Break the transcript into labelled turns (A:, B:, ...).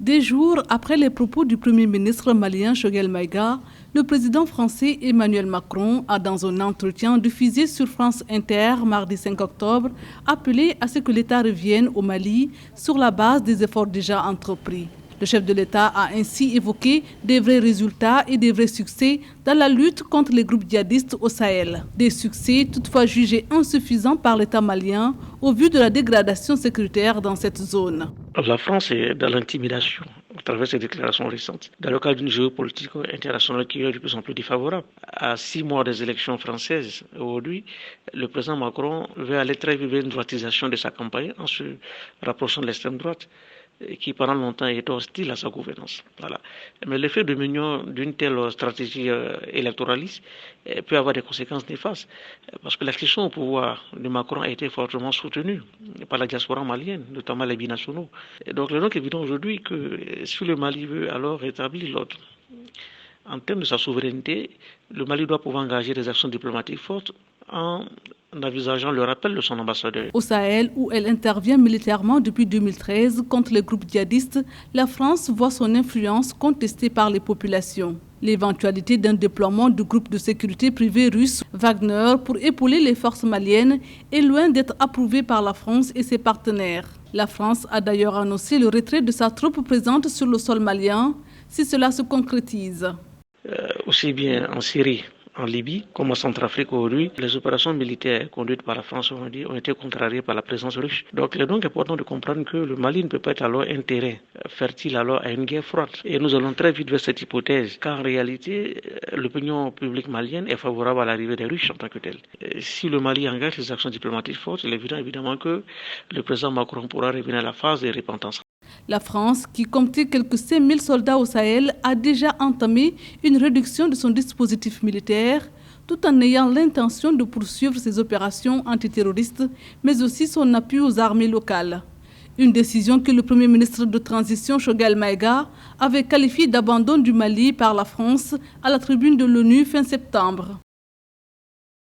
A: Des jours après les propos du Premier ministre malien Choguel Maïga, le président français Emmanuel Macron a, dans un entretien diffusé sur France Inter mardi 5 octobre, appelé à ce que l'État revienne au Mali sur la base des efforts déjà entrepris. Le chef de l'État a ainsi évoqué des vrais résultats et des vrais succès dans la lutte contre les groupes djihadistes au Sahel. Des succès toutefois jugés insuffisants par l'État malien au vu de la dégradation sécuritaire dans cette zone.
B: La France est dans l'intimidation à travers ses déclarations récentes, dans le cadre d'une géopolitique internationale qui est de plus en plus défavorable. À 6 mois des élections françaises, aujourd'hui, le président Macron veut aller très vite vers une droitisation de sa campagne en se rapprochant de l'extrême droite, qui pendant longtemps est hostile à sa gouvernance. Voilà. Mais l'effet de l'union d'une telle stratégie électoraliste peut avoir des conséquences néfastes, parce que l'accession au pouvoir de Macron a été fortement soutenue par la diaspora malienne, notamment les binationaux. Et donc, il est donc évident aujourd'hui que si le Mali veut alors rétablir l'ordre, en termes de sa souveraineté, le Mali doit pouvoir engager des actions diplomatiques fortes en envisageant le rappel de son ambassadeur.
A: Au Sahel, où elle intervient militairement depuis 2013 contre les groupes djihadistes, la France voit son influence contestée par les populations. L'éventualité d'un déploiement du groupe de sécurité privé russe Wagner pour épauler les forces maliennes est loin d'être approuvée par la France et ses partenaires. La France a d'ailleurs annoncé le retrait de sa troupe présente sur le sol malien si cela se concrétise.
B: Aussi bien en Syrie, en Libye, comme en Centrafrique aujourd'hui, les opérations militaires conduites par la France ont été contrariées par la présence russe. Donc il est donc important de comprendre que le Mali ne peut pas être alors un terrain fertile alors à une guerre froide. Et nous allons très vite vers cette hypothèse, car en réalité, l'opinion publique malienne est favorable à l'arrivée des Russes en tant que telle. Si le Mali engage les actions diplomatiques fortes, il est évident évidemment que le président Macron pourra revenir à la phase de repentance.
A: La France, qui comptait quelques 5000 soldats au Sahel, a déjà entamé une réduction de son dispositif militaire, tout en ayant l'intention de poursuivre ses opérations antiterroristes, mais aussi son appui aux armées locales. Une décision que le Premier ministre de transition Choguel Maïga avait qualifiée d'abandon du Mali par la France à la tribune de l'ONU fin septembre.